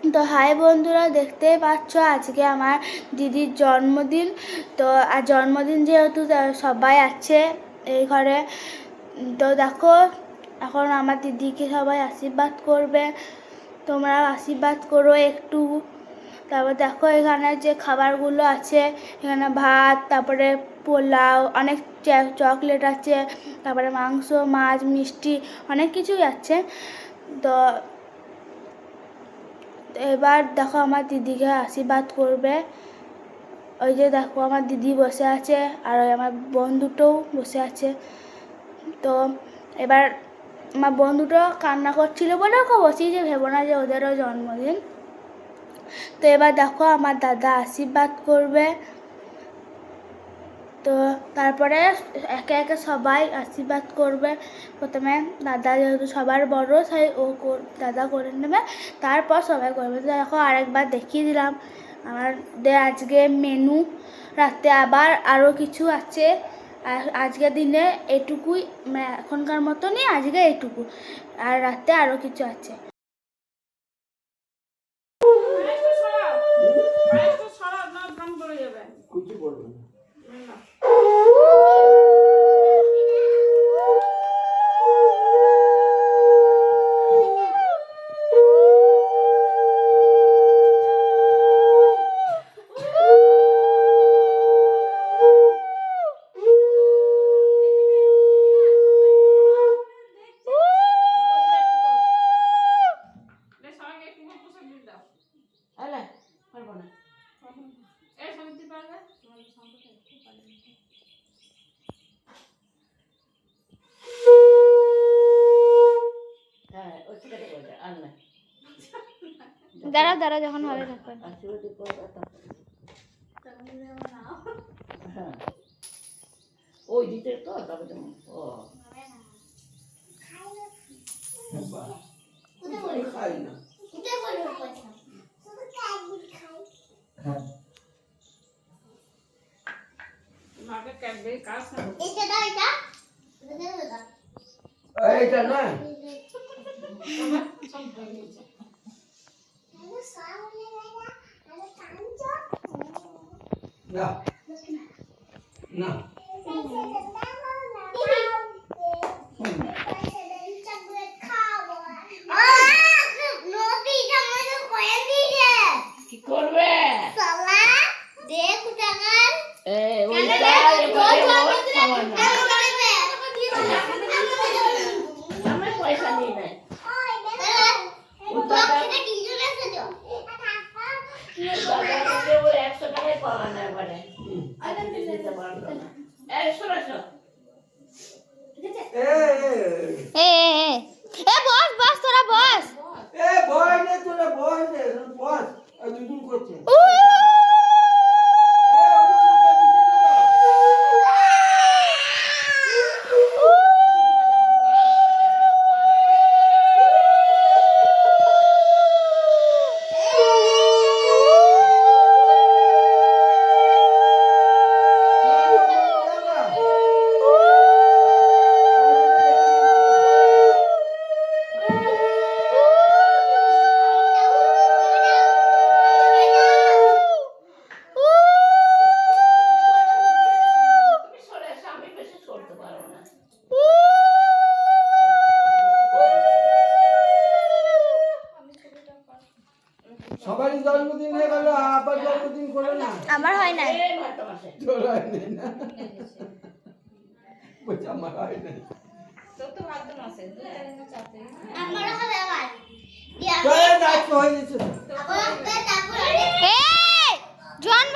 তো হাই বন্ধুরা, দেখতেই পাচ্ছ আজকে আমার দিদির জন্মদিন। তো আর জন্মদিন যেহেতু সবাই আছে এই ঘরে, তো দেখো এখন আমার দিদিকে সবাই আশীর্বাদ করবে, তোমরা আশীর্বাদ করো একটু। তারপর দেখো এখানে যে খাবারগুলো আছে, এখানে ভাত, তারপরে পোলাও, অনেক চকলেট আছে, তারপরে মাংস, মাছ, মিষ্টি, অনেক কিছুই আছে। তো এবার দেখো আমার দিদিকে আশীর্বাদ করবে। ওই যে দেখো আমার দিদি বসে আছে, আর ওই আমার বন্ধুটাও বসে আছে। তো এবার আমার বন্ধুটা কান্না করছিল বলে ওকে বসেই যে ভেবো না যে ওদেরও জন্মদিন। তো এবার দেখো আমার দাদা আশীর্বাদ করবে। তো তারপরে একে একে সবাই আশীর্বাদ করবে। প্রথমে দাদা যেহেতু সবার বড়, তাই দাদা করে নেবে, তারপর সবাই করবে। তো দেখো আরেকবার দেখিয়ে দিলাম আমাদের আজকে মেনু। রাতে আবার আরও কিছু আছে, আর আজকের দিনে এটুকুই, এখনকার মতনই আজকে এইটুকু, আর রাতে আরও কিছু আছে। দাঁড়া দাঁড়া, যখন হবে তখন ওই দিতে তো তবে ও খাই না মাকে ক্যাডবেরি কাজ না এটা দাও, এইটা না না না কি করবে পয়সা নিয়ে নেয় বস বস, তোরা বস। সবারই জন্মদিন হয়ে গেল, আবার জন্মদিন করো না। আমার হয় না, তোর হয় না, বলছি আমার হয় না। আমারও হবে আবার। চলে দায়িত্ব হয়ে গেছে। এই জন্ম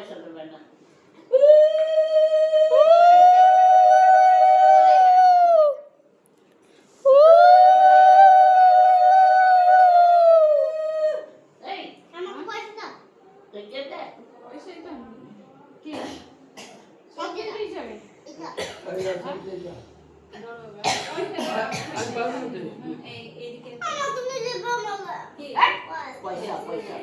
পয়সা দেবে না। এই, দেখে দে। আরে আসলে যা আমি বাবু দেব পয়সা পয়সা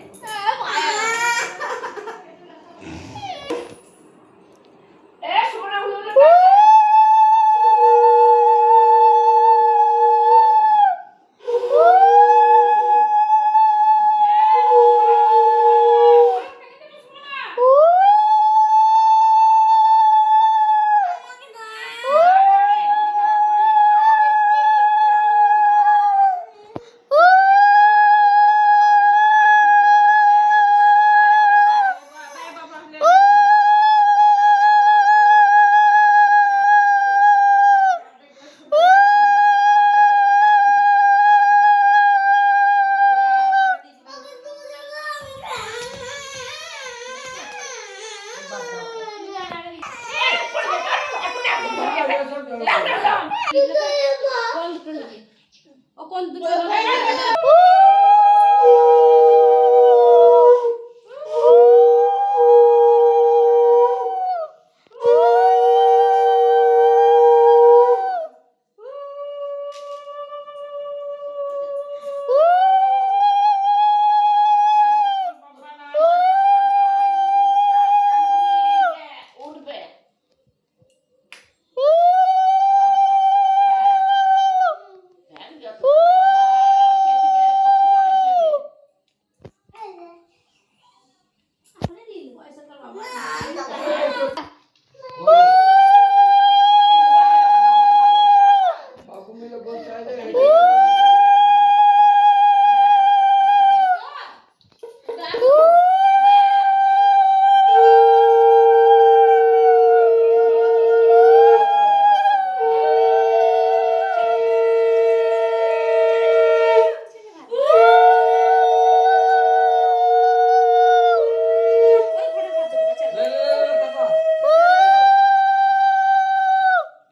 বাবু মিলে বলছে আরে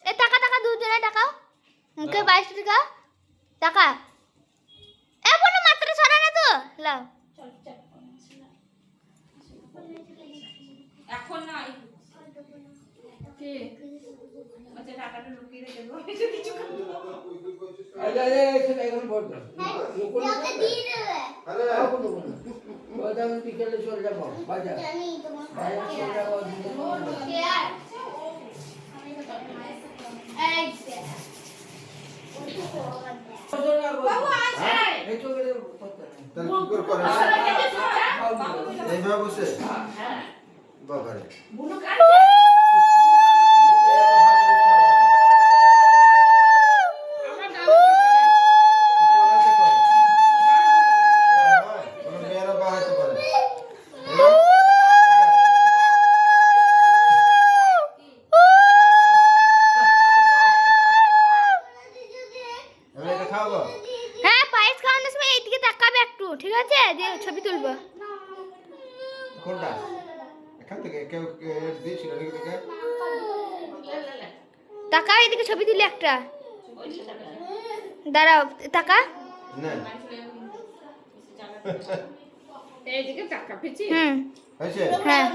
এ টাকা টাকা দুজনে টাকা মুখে 22 টাকা টাকা এ কোনো মাত্রা ছড়া না তো লাও এখন নাই কি আচ্ছা টাকাটা লুকিয়ে রেখে দেবো কিছু আরে আরে এখানে এখন বল লোকল আরে বাবু লোকল বাজার বিকেলে চলে যাবো বাজার বাজার চলে যাবো বাবু আছে এই তো করে তাহলে কি করে করে এইভাবে বসে বাবারে বুনু কাটছে কোলাতে করে হয় কোন মেয়েরা বাহাতে পারে এবার এটা খাবো হ্যাঁ পায়েস খাওয়ানোর সময় এইদিকে তাকাবে একটু ঠিক আছে দিয়ে ছবি তুলবো কোনটা এখান থেকে কেউ দিয়েছিল নাকি তোকে তাকাও এইদিকে ছবি তুলি একটা পয়সা টাকা দাঁড়াও টাকা না এইদিকে টাকা পেয়েছি হয়েছে হ্যাঁ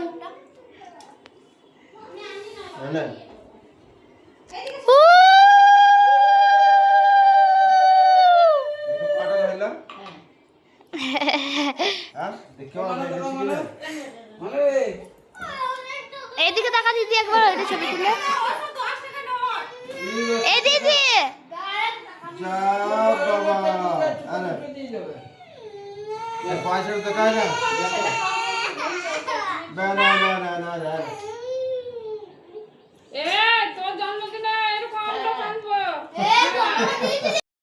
না উ! দেখো কটা হইলো হ্যাঁ হ্যাঁ দেখো আমি বেশি কিনা আরে এইদিকে তাকা দিদি একবার ওইটা ছবি তুলে এই দিদি যা বাবা আরে দিয়ে যাবে এই পয়সা তো কাই না না না না না না না এ তোর জন্মদিনে এরকম আমরা কাঁদবো